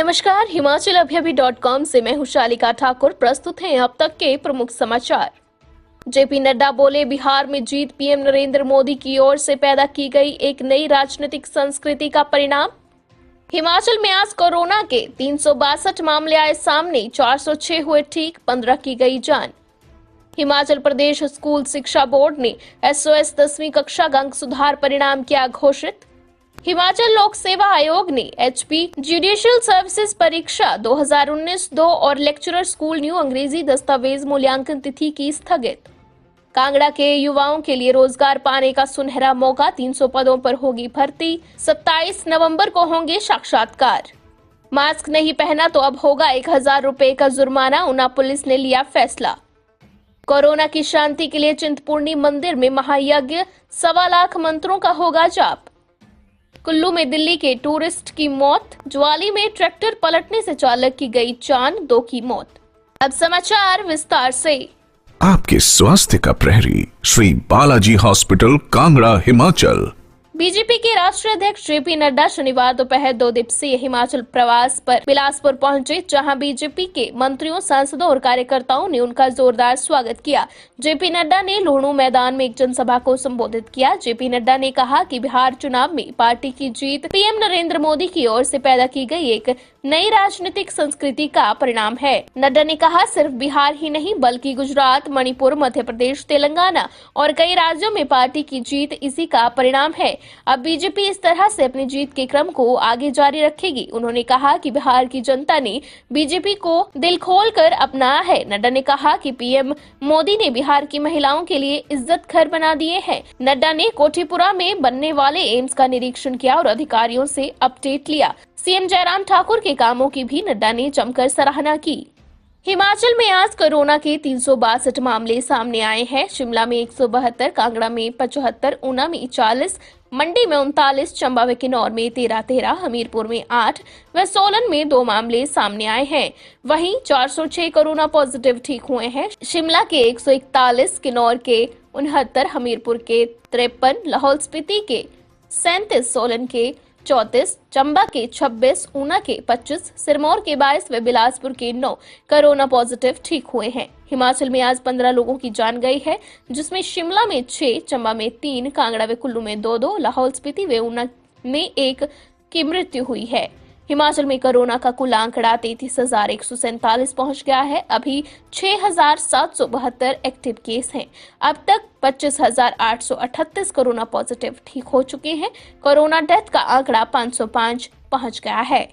नमस्कार, हिमाचल अभी.com से मैं हूं शालिका ठाकुर। प्रस्तुत हैं अब तक के प्रमुख समाचार। जेपी नड्डा बोले, बिहार में जीत पीएम नरेंद्र मोदी की ओर से पैदा की गई एक नई राजनीतिक संस्कृति का परिणाम। हिमाचल में आज कोरोना के 362 मामले आए सामने, 406 हुए ठीक, 15 की गई जान। हिमाचल प्रदेश स्कूल शिक्षा बोर्ड ने SOS 10वीं कक्षा का अंक सुधार परिणाम किया घोषित। हिमाचल लोक सेवा आयोग ने HP जुडिशियल सर्विसेज परीक्षा 2019-2 और लेक्चरर स्कूल न्यू अंग्रेजी दस्तावेज मूल्यांकन तिथि की स्थगित। कांगड़ा के युवाओं के लिए रोजगार पाने का सुनहरा मौका, 300 पदों पर होगी भर्ती, 27 नवंबर को होंगे साक्षात्कार। मास्क नहीं पहना तो अब होगा 1000 रुपए का जुर्माना, ऊना पुलिस ने लिया फैसला। कोरोना की शांति के लिए चिंतपूर्णी मंदिर में महायज्ञ, 1.25 लाख मंत्रों का होगा जाप। कुल्लू में दिल्ली के टूरिस्ट की मौत, ज्वाली में ट्रैक्टर पलटने से चालक की गई जान, 2 की मौत। अब समाचार विस्तार से। आपके स्वास्थ्य का प्रहरी श्री बालाजी हॉस्पिटल, कांगड़ा, हिमाचल। बीजेपी के राष्ट्रीय अध्यक्ष जेपी नड्डा शनिवार दोपहर 2 दिवसीय हिमाचल प्रवास पर बिलासपुर पहुंचे, जहां बीजेपी के मंत्रियों, सांसदों और कार्यकर्ताओं ने उनका जोरदार स्वागत किया। जेपी नड्डा ने लुहणू मैदान में एक जनसभा को संबोधित किया। जेपी नड्डा ने कहा कि बिहार चुनाव में पार्टी की जीत पीएम नरेंद्र मोदी की ओर से पैदा की गई एक नई राजनीतिक संस्कृति का परिणाम है। नड्डा ने कहा, सिर्फ बिहार ही नहीं बल्कि गुजरात, मणिपुर, मध्य प्रदेश, तेलंगाना और कई राज्यों में पार्टी की जीत इसी का परिणाम है। अब बीजेपी इस तरह से अपनी जीत के क्रम को आगे जारी रखेगी। उन्होंने कहा कि बिहार की जनता ने बीजेपी को दिल खोलकर अपनाया है। नड्डा ने कहा कि पीएम मोदी ने बिहार की महिलाओं के लिए इज्जत घर बना दिए हैं। नड्डा ने कोठीपुरा में बनने वाले एम्स का निरीक्षण किया और अधिकारियों से अपडेट लिया। सीएम जयराम ठाकुर के कामों की भी नड्डा ने जमकर सराहना की। हिमाचल में आज कोरोना के 362 मामले सामने आए हैं। शिमला में 172, कांगड़ा में 75, ऊना में 40, मंडी में 39, चंबा व किन्नौर में 13, हमीरपुर में 8 व सोलन में 2 मामले सामने आए हैं। वहीं 406 कोरोना पॉजिटिव ठीक हुए हैं। शिमला के 141, किन्नौर के 69, हमीरपुर के 53, लाहौल स्पीति के 37, सोलन के 34, चंबा के 26, ऊना के 25, सिरमौर के 22 व बिलासपुर के 9 कोरोना पॉजिटिव ठीक हुए हैं। हिमाचल में आज 15 लोगों की जान गई है, जिसमें शिमला में 6, चंबा में 3, कांगड़ा व कुल्लू में 2, लाहौल स्पीति व ऊना में 1 की मृत्यु हुई है। हिमाचल में कोरोना का कुल आंकड़ा 33,147 पहुंच गया है। अभी 6,772 एक्टिव केस हैं। अब तक 25,838 कोरोना पॉजिटिव ठीक हो चुके हैं। कोरोना डेथ का आंकड़ा 505 पहुंच गया है।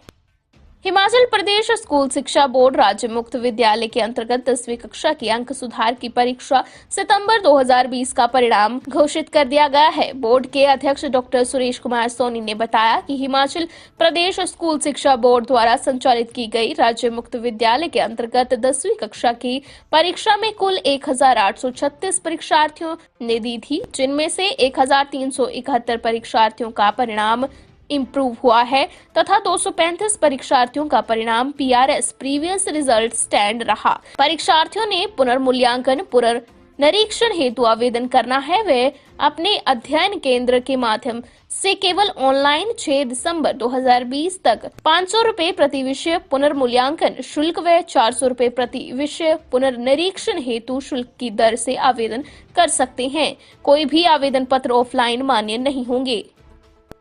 हिमाचल प्रदेश स्कूल शिक्षा बोर्ड राज्य मुक्त विद्यालय के अंतर्गत 10वीं कक्षा की अंक सुधार की परीक्षा सितंबर 2020 का परिणाम घोषित कर दिया गया है। बोर्ड के अध्यक्ष डॉक्टर सुरेश कुमार सोनी ने बताया कि हिमाचल प्रदेश स्कूल शिक्षा बोर्ड द्वारा संचालित की गई राज्य मुक्त विद्यालय के अंतर्गत 10वीं कक्षा की परीक्षा में कुल 1836 परीक्षार्थियों ने दी थी, जिनमें से 1371 परीक्षार्थियों का परिणाम इम्प्रूव हुआ है तथा 235 परीक्षार्थियों का परिणाम PRS प्रीवियस रिजल्ट स्टैंड रहा। परीक्षार्थियों ने पुनर्मूल्यांकन पुनर्निरीक्षण हेतु आवेदन करना है। वे अपने अध्ययन केंद्र के माध्यम से केवल ऑनलाइन 6 दिसंबर 2020 तक 500 रुपए प्रति विषय पुनर्मूल्यांकन शुल्क व 400 रुपए प्रति विषय पुनर्निरीक्षण हेतु शुल्क की दर से आवेदन कर सकते हैं। कोई भी आवेदन पत्र ऑफलाइन मान्य नहीं होंगे।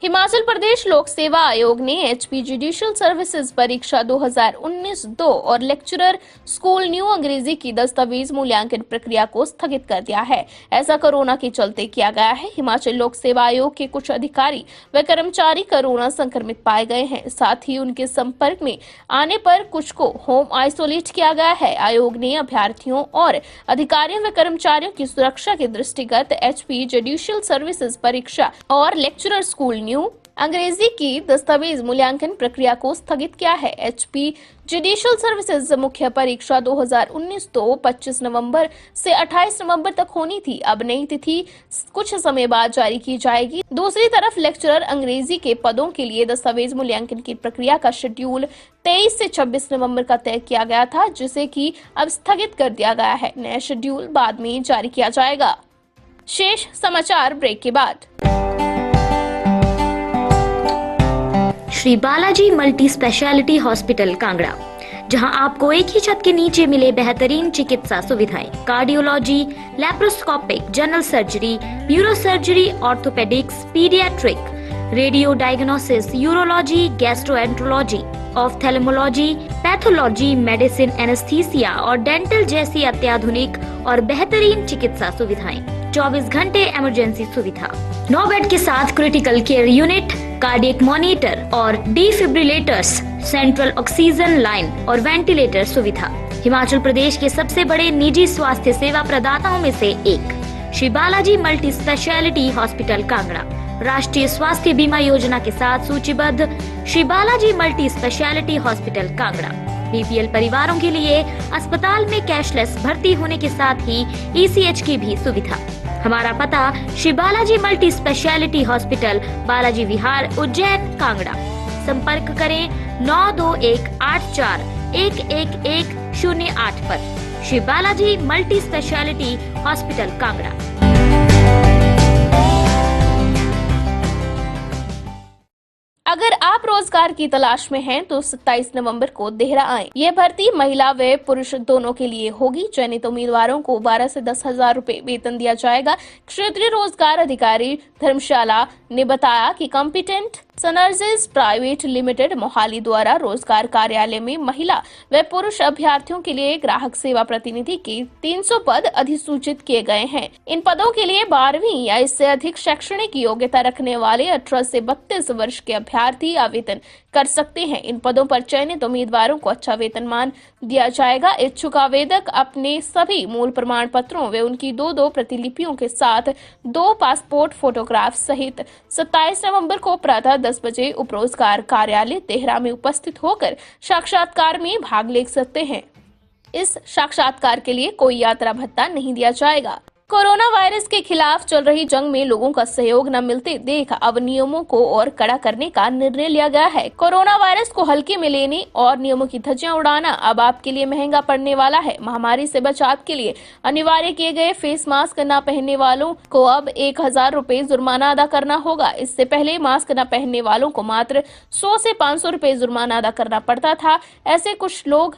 हिमाचल प्रदेश लोक सेवा आयोग ने HP जुडिशियल सर्विसेज परीक्षा 2019-2 और लेक्चरर स्कूल न्यू अंग्रेजी की दस्तावेज मूल्यांकन प्रक्रिया को स्थगित कर दिया है। ऐसा कोरोना के चलते किया गया है। हिमाचल लोक सेवा आयोग के कुछ अधिकारी व कर्मचारी कोरोना संक्रमित पाए गए हैं। साथ ही उनके संपर्क में आने पर कुछ को होम आइसोलेट किया गया है। आयोग ने अभ्यर्थियों और अधिकारियों व कर्मचारियों की सुरक्षा के दृष्टिगत HP जुडिशियल सर्विसेज परीक्षा और लेक्चरर स्कूल न्यू अंग्रेजी की दस्तावेज मूल्यांकन प्रक्रिया को स्थगित किया है। HP जुडिशियल सर्विसेज मुख्य परीक्षा 2019-2 25 नवंबर से 28 नवंबर तक होनी थी। अब नई तिथि कुछ समय बाद जारी की जाएगी। दूसरी तरफ लेक्चरर अंग्रेजी के पदों के लिए दस्तावेज मूल्यांकन की प्रक्रिया का शेड्यूल 23 से 26 नवंबर का तय किया गया था, जिसे कि अब स्थगित कर दिया गया है। नया शेड्यूल बाद में जारी किया जाएगा। शेष समाचार ब्रेक के बाद। Shri Balaji multi speciality hospital Kangra, जहां आपको एक ही छत के नीचे मिले बेहतरीन चिकित्सा सुविधाएं, cardiology, laparoscopic, general surgery, neuro surgery, orthopaedics, paediatric, radio diagnosis, urology, gastroenterology, ophthalmology, pathology, medicine, anaesthesia और डेंटल जैसी अत्याधुनिक और बेहतरीन चिकित्सा सुविधाएं, 24 घंटे इमरजेंसी सुविधा, 9 बेड के साथ critical care unit, cardiac monitor और डिफिब्रिलेटर्स, सेंट्रल ऑक्सीजन लाइन और वेंटिलेटर सुविधा। हिमाचल प्रदेश के सबसे बड़े निजी स्वास्थ्य सेवा प्रदाताओं में से एक Shri Balaji multi speciality hospital Kangra राष्ट्रीय स्वास्थ्य बीमा योजना के साथ सूचीबद्ध Shri Balaji multi speciality hospital Kangra BPL परिवारों के लिए अस्पताल में कैशलेस भर्ती होने के साथ ही ईसीएच की भी सुविधा। हमारा पता Shri Balaji multi speciality hospital, Balaji Vihar, Ujjain, Kangra. संपर्क करें 9218411108 पर। Shri Balaji multi speciality hospital Kangra. अगर आप रोजगार की तलाश में हैं तो 27 नवंबर को देहरा आएं। ये भर्ती महिला व पुरुष दोनों के लिए होगी। चयनित उम्मीदवारों को 12 से 10,000 रुपए वेतन दिया जाएगा। क्षेत्रीय रोजगार अधिकारी धर्मशाला ने बताया कि कॉम्पिटेंट सनर्जिस प्राइवेट लिमिटेड मोहाली द्वारा रोजगार कार्यालय में महिला व पुरुष अभ्यर्थियों के लिए ग्राहक सेवा प्रतिनिधि के 300 पद अधिसूचित किए गए हैं। इन पदों के लिए 12वीं या इससे अधिक शैक्षणिक योग्यता रखने वाले 18 से 32 वर्ष के अभ्यर्थी आवेदन कर सकते हैं। इन पदों पर चयनित उम्मीदवारों को अच्छा वेतनमान दिया जाएगा। इच्छुक आवेदक अपने सभी मूल प्रमाण पत्रों व उनकी 2 प्रतिलिपियों के साथ 2 पासपोर्ट फोटोग्राफ सहित 27 नवंबर को प्रातः 10 बजे उपरोजगार कार्यालय देहरा में उपस्थित होकर साक्षात्कार में भाग ले सकते हैं। इस साक्षात्कार के लिए कोई यात्रा भत्ता नहीं दिया जाएगा। कोरोना वायरस के खिलाफ चल रही जंग में लोगों का सहयोग न मिलते देख अब नियमों को और कड़ा करने का निर्णय लिया गया है। कोरोना वायरस को हल्के में लेने और नियमों की धज्जियां उड़ाना अब आपके लिए महंगा पड़ने वाला है। महामारी से बचाव के लिए अनिवार्य किए गए फेस मास्क न पहनने वालों को अब 1,000 रुपए जुर्माना अदा करना होगा। इससे पहले मास्क न पहनने वालों को मात्र 100 से 500 रुपए जुर्माना अदा करना पड़ता था। ऐसे कुछ लोग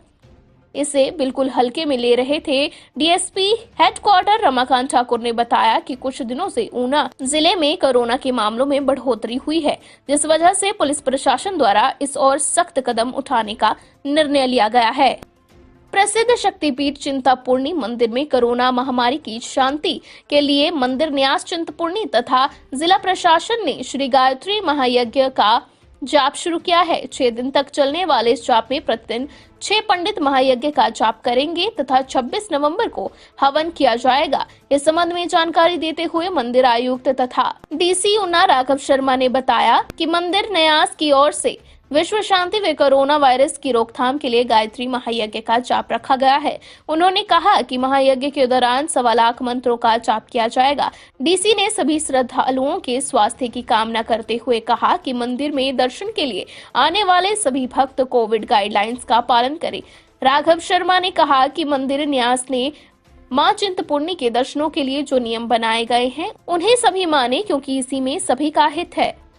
इसे बिल्कुल हल्के में ले रहे थे। डीएसपी हेडक्वार्टर रमाकांत ठाकुर ने बताया कि कुछ दिनों से ऊना जिले में कोरोना के मामलों में बढ़ोतरी हुई है, जिस वजह से पुलिस प्रशासन द्वारा इस और सख्त कदम उठाने का निर्णय लिया गया है। प्रसिद्ध शक्तिपीठ चिंतपूर्णी मंदिर में कोरोना महामारी की शांति के लिए मंदिर न्यास चिंतपूर्णी तथा जिला प्रशासन ने श्री गायत्री महायज्ञ का जाप शुरू किया है। 6 दिन तक चलने वाले इस जाप में प्रतिदिन 6 पंडित महायज्ञ का जाप करेंगे तथा 26 नवंबर को हवन किया जाएगा। इस संबंध में जानकारी देते हुए मंदिर आयुक्त तथा डीसी ऊना राघव शर्मा ने बताया कि मंदिर न्यास की ओर से विश्व शांति व कोरोना वायरस की रोकथाम के लिए गायत्री महायज्ञ का जाप रखा गया है। उन्होंने कहा कि महायज्ञ के दौरान 1.25 लाख मंत्रों का जाप किया जाएगा। डीसी ने सभी श्रद्धालुओं के स्वास्थ्य की कामना करते हुए कहा कि मंदिर में दर्शन के लिए आने वाले सभी भक्त कोविड गाइडलाइंस का पालन करें। राघव शर्मा ने कहा कि मंदिर न्यास ने मां चिंतपूर्णी के दर्शनों के लिए जो नियम बनाए गए हैं उन्हें सभी माने, क्योंकि इसी में सभी का हित है।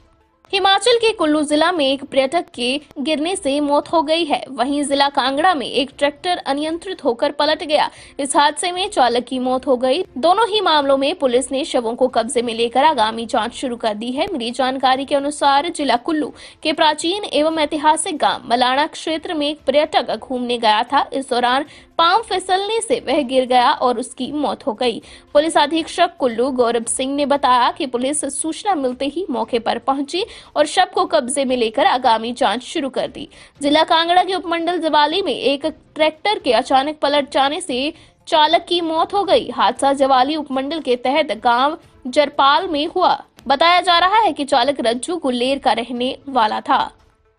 हिमाचल के कुल्लू जिला में एक पर्यटक के गिरने से मौत हो गई है। वहीं जिला कांगड़ा में एक ट्रैक्टर अनियंत्रित होकर पलट गया। इस हादसे में चालक की मौत हो गई। दोनों ही मामलों में पुलिस ने शवों को कब्जे में लेकर आगामी जांच शुरू कर दी है। मिली जानकारी के अनुसार जिला कुल्लू के प्राचीन एवं ऐतिहासिक गांव मलाना क्षेत्र में एक पर्यटक घूमने गया था। इस दौरान पांव फिसलने से वह गिर गया और उसकी मौत हो गई। पुलिस अधीक्षक कुल्लू गौरव सिंह ने बताया कि पुलिस सूचना मिलते ही मौके पर पहुंची और शव को कब्जे में लेकर आगामी जांच शुरू कर दी। जिला कांगड़ा के उपमंडल जवाली में एक ट्रैक्टर के अचानक पलट जाने से चालक की मौत हो गई। हादसा जवाली उपमंडल के तहत गांव जरपाल में हुआ। बताया जा रहा है कि चालक रज्जू गुलेर का रहने वाला था।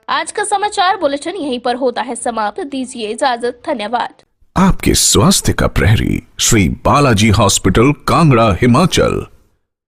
आज का समाचार बुलेटिन यहीं पर होता है समाप्त। दीजिए इजाजत। धन्यवाद। आपके स्वास्थ्य का प्रहरी श्री बालाजी हॉस्पिटल कांगड़ा हिमाचल।